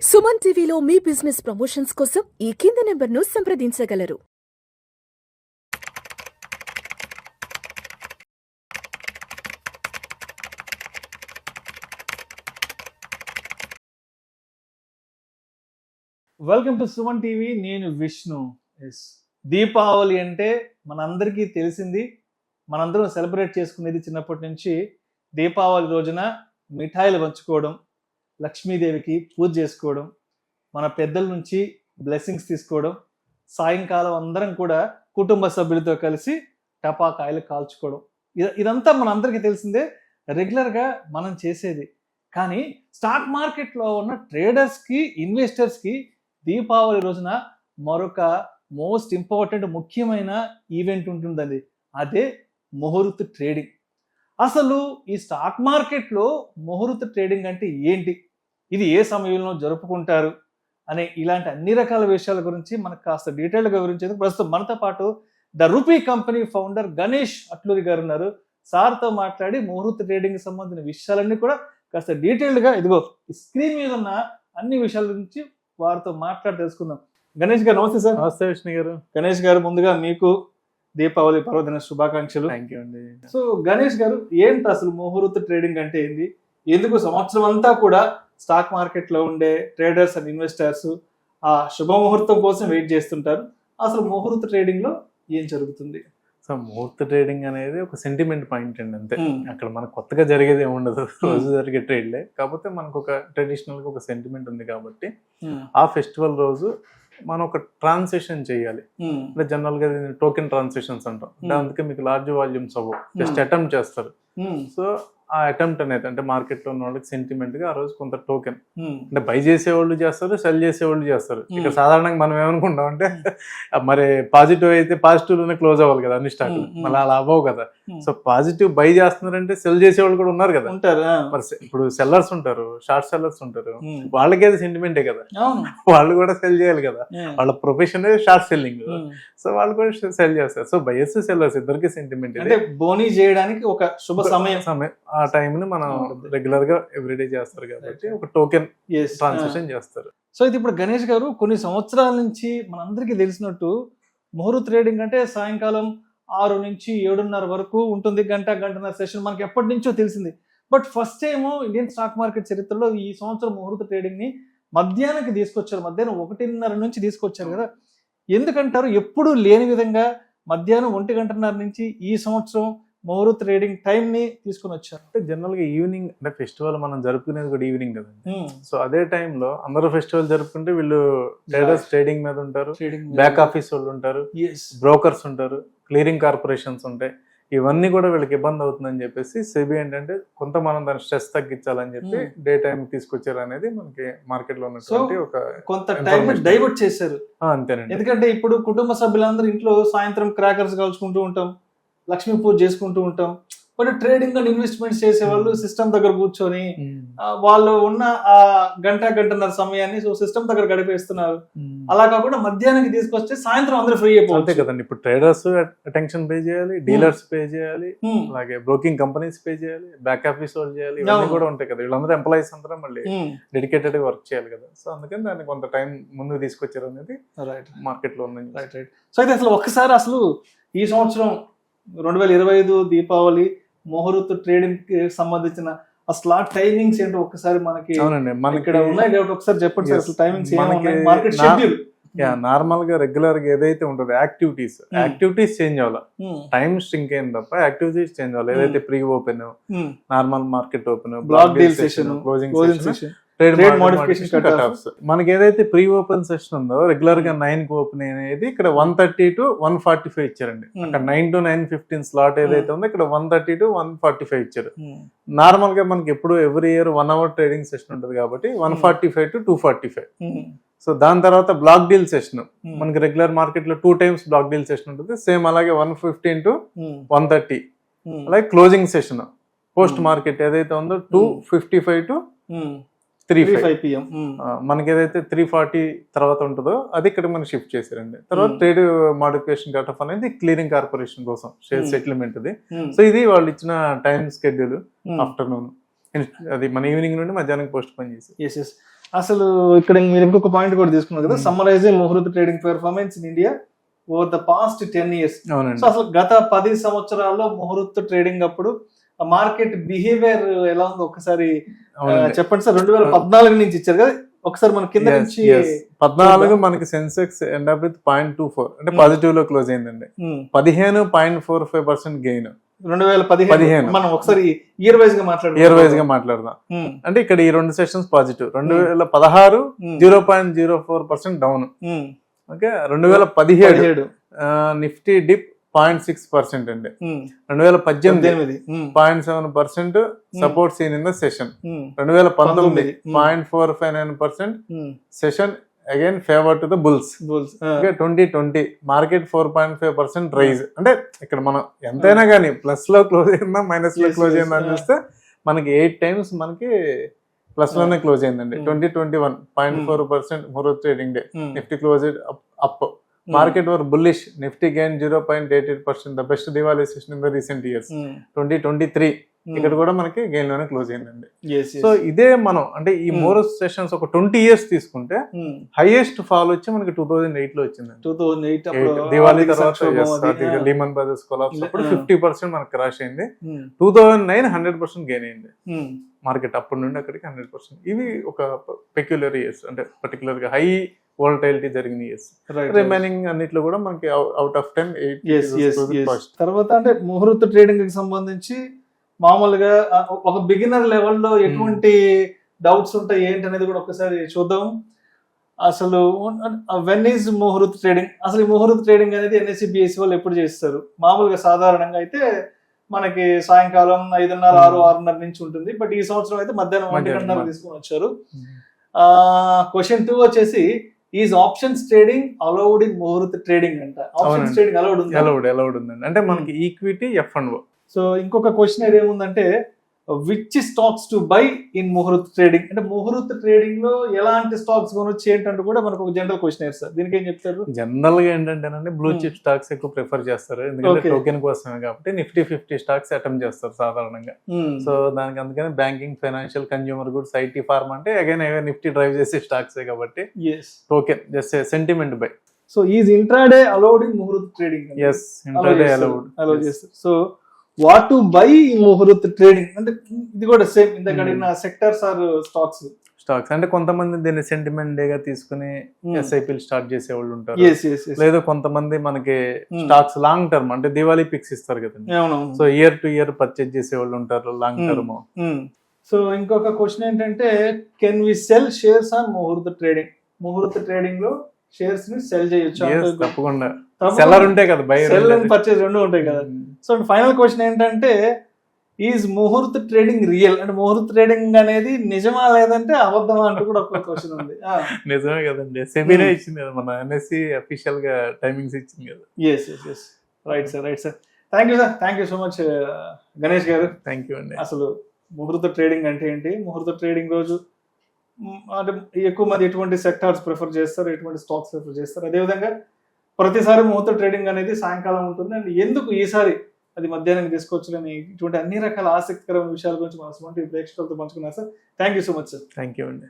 సుమన్ టీవీలో మీ business promotions కోసం ఈ కింది నెంబర్ను సంప్రదించగలరు. Welcome to Suman TV. నేను విష్ణు. దీపావళి అంటే మనందరికీ తెలిసింది, మనందరం సెలబ్రేట్ చేసుకునేది చిన్నప్పటి నుంచి. దీపావళి రోజున మిఠాయిలు పంచుకోవడం, లక్ష్మీదేవికి పూజ చేసుకోవడం, మన పెద్దల నుంచి బ్లెస్సింగ్స్ తీసుకోవడం, సాయంకాలం అందరం కూడా కుటుంబ సభ్యులతో కలిసి టపాకాయలు కాల్చుకోవడం, ఇదంతా మనందరికీ తెలిసిందే, రెగ్యులర్గా మనం చేసేది. కానీ స్టాక్ మార్కెట్లో ఉన్న ట్రేడర్స్కి, ఇన్వెస్టర్స్కి దీపావళి రోజున మరొక మోస్ట్ ఇంపార్టెంట్ ముఖ్యమైన ఈవెంట్ ఉంటుందండి. అదే ముహూర్త ట్రేడింగ్. అసలు ఈ స్టాక్ మార్కెట్లో ముహూర్త ట్రేడింగ్ అంటే ఏంటి, ఇది ఏ సమయంలో జరుపుకుంటారు అనే ఇలాంటి అన్ని రకాల విషయాల గురించి మనకు కాస్త డీటెయిల్గా వివరించేందుకు ప్రస్తుతం మనతో పాటు the rupee company founder Ganesh Atluri గారు ఉన్నారు. సార్తో మాట్లాడి ముహూర్త ట్రేడింగ్ సంబంధించిన విషయాలన్నీ కూడా కాస్త డీటెయిల్డ్గా ఇదిగో స్క్రీన్ మీద ఉన్న అన్ని విషయాల గురించి వారితో మాట్లాడి తెలుసుకుందాం. గణేష్ గారు నమస్తే సార్. నమస్తే విష్ణు గారు. గణేష్ గారు, ముందుగా మీకు దీపావళి పర్వదిన శుభాకాంక్షలు. థ్యాంక్ యూ అండి. సో గణేష్ గారు, ఏంటి అసలు ముహూర్త ట్రేడింగ్ అంటే ఏంది, ఎందుకు సంవత్సరం అంతా కూడా స్టాక్ మార్కెట్ లో ఉండే ట్రేడర్స్ అండ్ ఇన్వెస్టర్స్ ఆ శుభముహూర్తం కోసం వెయిట్ చేస్తుంటారు, అసలు ముహూర్త ట్రేడింగ్ లో ఏం జరుగుతుంది? సో ముహూర్త ట్రేడింగ్ అనేది ఒక సెంటిమెంట్ పాయింట్ అండి, అంతే. అక్కడ మనకు కొత్తగా జరిగేది ఏమి ఉండదు, రోజు జరిగే ట్రేడ్లే. కాకపోతే మనకు ఒక ట్రెడిషనల్ గా ఒక సెంటిమెంట్ ఉంది కాబట్టి ఆ ఫెస్టివల్ రోజు మనం ఒక ట్రాన్సాక్షన్ చేయాలి. అంటే జనరల్ గా టోకెన్ ట్రాన్సాక్షన్స్ అంటాం. అంటే అందుకే మీకు లార్జ్ వాల్యూమ్స్ అవ్వవు, జస్ట్ అటెంప్ట్ చేస్తారు. సో ఆ అటెంప్ట్ అనేది అంటే మార్కెట్ లో ఉన్న వాళ్ళకి సెంటిమెంట్ గా ఆ రోజు కొంత టోకెన్ అంటే బై చేసేవాళ్ళు చేస్తారు, సెల్ చేసేవాళ్ళు చేస్తారు. ఇక్కడ సాధారణంగా మనం ఏమనుకుంటాం అంటే మరి పాజిటివ్ అయితే పాజిటివ్ లోనే క్లోజ్ అవ్వాలి కదా అన్ని స్టాక్లు, మళ్ళీ అలా అవ్వవు కదా. సో పాజిటివ్ బై చేస్తున్నారంటే సెల్ చేసేవాళ్ళు కూడా ఉన్నారు కదా. మరి ఇప్పుడు సెల్లర్స్ ఉంటారు, షార్ట్ సెల్లర్స్ ఉంటారు, వాళ్ళకి అది సెంటిమెంటే కదా, వాళ్ళు కూడా సెల్ చేయాలి కదా, వాళ్ళ ప్రొఫెషన్ షార్ట్ సెల్లింగ్. సో వాళ్ళు కూడా సెల్ చేస్తారు. సో బయర్స్ సెల్లర్స్ ఇద్దరికి సెంటిమెంట్. అంటే బోనీ చేయడానికి ఒక శుభ సమయం ఆ టైం ని మనం రెగ్యులర్ గా ఎవ్రీడే చేస్తారు కాబట్టి ఒక టోకెన్ ట్రాన్సాక్షన్ చేస్తారు. సో ఇది ఇప్పుడు గణేష్ గారు, కొన్ని సంవత్సరాల నుంచి మనందరికీ తెలిసినట్టు ముహూర్త ట్రేడింగ్ అంటే సాయంకాలం 6 నుంచి 7:30 వరకు ఉంటుంది, గంటన్నర సెషన్ మనకి ఎప్పటి నుంచో తెలిసింది. But first time Indian stock market చరిత్రలో ఈ సంవత్సరం ముహూర్త ట్రేడింగ్ ని మధ్యాహ్నానికి తీసుకొచ్చారు. మధ్యాహ్నం 1:30 నుంచి తీసుకొచ్చారు కదా. ఎందుకంటారు ఎప్పుడు లేని విధంగా మధ్యాహ్నం 1:30 నుంచి ఈ సంవత్సరం ముహూర్త ట్రేడింగ్ టైం ని తీసుకుని వచ్చారు? అంటే జనరల్ గా ఈవినింగ్ అంటే ఫెస్టివల్ మనం జరుపుకునేది కూడా ఈవినింగ్ కదండి. సో అదే టైంలో అందరూ ఫెస్టివల్ జరుపుకుంటే వీళ్ళు ట్రేడర్స్ ట్రేడింగ్ మీద ఉంటారు, బ్యాక్ ఆఫీస్ వాళ్ళు ఉంటారు, బ్రోకర్స్ ఉంటారు, క్లియరింగ్ కార్పొరేషన్స్ ఉంటాయి. ఇవన్నీ కూడా వీళ్ళకి ఇబ్బంది అవుతుందని చెప్పేసి సెబీ ఏంటంటే కొంత మనం దాని స్ట్రెస్ తగ్గించాలని చెప్పి డే టైం తీసుకొచ్చారు అనేది మనకి మార్కెట్ లో ఉన్నటువంటి ఒక కొంత టైం డైవర్ట్ చేశారు. అంతేనండి. ఎందుకంటే ఇప్పుడు కుటుంబ సభ్యులందరూ ఇంట్లో సాయంత్రం క్రాకర్స్ కాల్చుకుంటూ ఉంటాం, లక్ష్మీ పూజ చేసుకుంటూ ఉంటాం. బట్ ట్రేడింగ్ అండ్ ఇన్వెస్ట్మెంట్స్ చేసే వాళ్ళు సిస్టమ్ దగ్గర కూర్చొని వాళ్ళు ఉన్న ఆ గంటన్నర సమయాన్ని సిస్టమ్ దగ్గర గడిపేస్తున్నారు. అలా కాకుండా మధ్యాహ్నానికి తీసుకొస్తే సాయంత్రం అందరూ ఫ్రీ అయిపోతుంది కదండి. ఇప్పుడు ట్రేడర్స్ అటెన్షన్ పే చేయాలి, డీలర్స్ పే చేయాలి, అలాగే బ్రోకింగ్ కంపెనీస్ పే చేయాలి, బ్యాక్ ఆఫీస్ వాళ్ళు చేయాలి, ఇవన్నీ కూడా ఉంటాయి కదా. వీళ్ళందరూ ఎంప్లాయీస్ అందరూ మళ్ళీ డెడికేటెడ్ గా వర్క్ చేయాలి కదా. సో అందుకని దాన్ని కొంత టైం ముందుకు తీసుకొచ్చారు అనేది మార్కెట్ లో ఉంది. సో అయితే అసలు ఒక్కసారి అసలు ఈ సంవత్సరం 2025 దీపావళి ముహూర్త ట్రేడింగ్ కి సంబంధించిన అసలు ఆ టైమింగ్స్ ఏంటో ఒక్కసారి మనకి ఇక్కడ ఉన్నాయి కాబట్టి ఒకసారి చెప్పండి సార్. అసలు టైమింగ్స్ మార్కెట్ షెడ్యూల్ నార్మల్ గా రెగ్యులర్ గా ఏదైతే ఉంటుందో యాక్టివిటీస్ చేంజ్ అవ్వాలి, టైం స్ట్రింక్ అయింది తప్ప యాక్టివిటీస్ చేంజ్ అవ్వాలి. ఏదైతే pre open, normal market open, black deal session, closing session, trade modification cut offs. మనకి ఏదైతే ప్రీ ఓపెన్ సెషన్ ఉందో రెగ్యులర్ గా 9 కి ఓపెన్ అనేది ఇక్కడ 1:30 to 1:45 ఇచ్చారండి. అక్కడ 9 to 9:15 స్లాట్ ఏదైతే ఉందో ఇక్కడ 1:30 to 1:45 ఇచ్చారు. నార్మల్ గా మనకి ఎప్పుడు every year 1 hour trading session ఉంటుంది కాబట్టి 1:45 to 2:45. సో దాని తర్వాత బ్లాక్ డీల్ సెషన్ మనకి రెగ్యులర్ మార్కెట్ లో 2 times బ్లాక్ డీల్ సెషన్ ఉంటుంది. సేమ్ అలాగే 1:15 to 1:30. అలాగే క్లోజింగ్ సెషన్ పోస్ట్ మార్కెట్ ఏదైతే ఉందో 2:55 to 3:05 PM. మనకి ఏదైతే 3:40 తర్వాత ఉంటుందో అది ఇక్కడ మనం షిఫ్ట్ చేశారండి. తర్వాత ట్రేడ్ మోడిఫికేషన్ కట్ ఆఫ్ అనేది క్లియరింగ్ కార్పొరేషన్ కోసం షేర్ సెటిల్మెంట్ ఇది. సో ఇది వాళ్ళు ఇచ్చిన టైం షెడ్యూల్ ఆఫ్టర్నూన్, అది మన ఈవినింగ్ నుండి మధ్యాహ్నం పోస్ట్ పోన్ చేసి. అసలు ఇక్కడ మీరు ఇంకొక పాయింట్ కూడా తీసుకున్నారు కదా, సమ్మరైజింగ్ ముహూర్త trading performance in India over the past 10 years. అవునండి. సో అసలు గత 10 సంవత్సరాల్లో ముహూర్త ట్రేడింగ్ అప్పుడు మార్కెట్ బిహేవియర్ ఎలా ఉందో ఒకసారి చెప్పండి సార్. 2014 నుంచి ఇచ్చారు కదా, ఒకసారి మన కింద నుంచి 14 మనకి సెన్సెక్స్ ఎండ్ అప్ విత్ 0.24 అంటే పాజిటివ్ లో క్లోజ్ అయిందండి. 15.45% గెయిన్ 2015. మనం ఒకసారి ఇయర్ వైజ్ గా మాట్లాడదాం. అంటే ఇక్కడ ఈ 2 sessions positive. 2016 0.04% down. Okay, 2017 Nifty dip 0.6% అండి. 2018 0.7% support seen in the session. 2019 0.459% session again favour to the bulls. 2020 market 4.5% rise. అంటే ఇక్కడ మనం ఎంతైనా కానీ ప్లస్ లో క్లోజ్ అయిందా మైనస్ లో క్లోజ్ అయిందా అని చూస్తే మనకి 8 times మనకి ప్లస్ లోనే క్లోజ్ అయిందండి. 2021 0.4% ముహూర్త trading day, Nifty close up. Market were bullish, Nifty gain 0.88%, the best Diwali session in the recent years. 2023 ఇక్కడ కూడా మనకి గెయిన్ లోనే క్లోజ్ అయిందండి. సో ఇదే మనం అంటే ఈ 3 సెషన్స్ ఒక 20 years తీసుకుంటే హైయెస్ట్ ఫాల్ వచ్చి మనకి 2008 లో వచ్చిందండి. 2008 దివాళీ తర్వాత లీమన్ బ్రదర్స్ కొలాప్స్ అప్పుడు 50% మనకి క్రాష్ అయింది. 2009 100% గెయిన్ అయింది మార్కెట్. అప్పటి నుండి అక్కడికి 100%. ఇవి ఒక పెక్యులర్ ఇయర్స్, అంటే పర్టికులర్ గా హై వోలటైలిటీ జరిగిన ఇయర్స్. రిమైనింగ్ అన్నిట్లో కూడా మనకి అవుట్ ఆఫ్ 10 8. తర్వాత అంటే ముహూర్త ట్రేడింగ్ కి సంబంధించి మామూలుగా ఒక బిగినర్ లెవెల్లో ఎటువంటి డౌట్స్ ఉంటాయి ఏంటి అనేది కూడా ఒకసారి చూద్దాం. అసలు వెన్ ఈజ్ ముహూర్త ట్రేడింగ్, అసలు ఈ ముహూర్త ట్రేడింగ్ అనేది NSE BSE వాళ్ళు ఎప్పుడు చేస్తారు? మామూలుగా సాధారణంగా అయితే మనకి సాయంకాలం 5:30 6:30 నుంచి ఉంటుంది. బట్ ఈ సంవత్సరం అయితే మధ్యాహ్నం 1 గంటలకు తీసుకొని వచ్చారు. క్వశ్చన్ 2 వచ్చేసి, is options trading allowed in ముహూర్త ట్రేడింగ్ అంట. ఆప్షన్స్ ట్రేడింగ్ అలౌడ్ ఉందండి. అంటే మనకి ఈక్విటీ F&O. సో ఇంకొక క్వశ్చన్ ఏముందంటే, which stocks to buy in ముహూర్త ట్రేడింగ్, అంటే ముహూర్త ట్రేడింగ్ లో ఎలాంటి స్టాక్స్ కొనొచ్చు ఏంటంటే కూడా మనకు ఒక జనరల్ క్వశ్చన్ సార్. దీనికి ఏం చెప్తారు? జనరల్ గా ఏంటంటే బ్లూ చిప్ స్టాక్స్ ఎక్కువ ప్రిఫర్ చేస్తారు, ఎందుకంటే టోకెన్ కోసమే కాబట్టి. నిఫ్టీ 50 స్టాక్స్ అటెంప్ట్ చేస్తారు సాధారణంగా. సో దానికి అందుకని banking, financial, consumer goods, IT, pharma అంటే అగైన్ నిఫ్టీ డ్రైవ్ చేసే స్టాక్స్ కాబట్టి token just sentiment by. So is intraday allowed in ముహూర్త ట్రేడింగ్? yes, ఇంట్రాడే అలౌడ్ చేస్తారు. సో వాట్ టు బై ముహూర్త ట్రేడింగ్ అంటే ఇది కూడా సేమ్ ఇందాక అడిగిన సెక్టర్స్ ఆర్ స్టాక్స్ అంటే కొంతమంది దీన్ని సెంటిమెంట్ డే గా తీసుకుని SIPలు స్టార్ట్ చేసే వాళ్ళు ఉంటారు. లేదా కొంతమంది మనకి స్టాక్స్ లాంగ్ టర్మ్ అంటే దివాళీ పిక్స్ ఇస్తారు కదండి. So year to year purchase చేసే వాళ్ళు ఉంటారు లాంగ్ టర్మ్. సో ఇంకొక క్వశ్చన్ ఏంటంటే, can we sell shares on muhurta trading? Muhurta trading లో షేర్స్ ని సెల్ చేయొచ్చు? తప్పకుండా. సెల్లర్ ఉంటాయి కదా, సెల్ అండ్ పర్చేజ్ రెండు ఉంటాయి కదా. సో ఫైనల్ క్వశ్చన్ ఏంటంటే, ఈజ్ ముహూర్త ట్రేడింగ్ రియల్? అంటే ముహూర్త ట్రేడింగ్ అనేది నిజమా లేదంటే అబద్ధమా అంటూ కూడా ఒక క్వశ్చన్ ఉంది. నిజమే కదండి, సెబీనే ఇచ్చింది కదా, మన NSE అఫీషియల్ గా టైమింగ్స్ ఇచ్చింది కదా. Right sir. Thank you so much Ganesh garu. Thank you అండి. అసలు ముహూర్త ట్రేడింగ్ అంటే ఏంటి, ముహూర్త ట్రేడింగ్ రోజు అంటే ఎక్కువ మంది ఎటువంటి సెక్టార్స్ ప్రిఫర్ చేస్తారు, ఎటువంటి స్టాక్స్ ప్రిఫర్ చేస్తారు, అదేవిధంగా ప్రతిసారి ముహూర్త ట్రేడింగ్ అనేది సాయంకాలం ఉంటుంది అండ్ ఎందుకు ఈసారి అది మధ్యాహ్నం తీసుకోవచ్చులని ఇటువంటి అన్ని రకాల ఆసక్తికరమైన విషయాల గురించి మన ప్రేక్షకులతో పంచుకున్నారు sir. Thank you so much sir. Thank you అండి.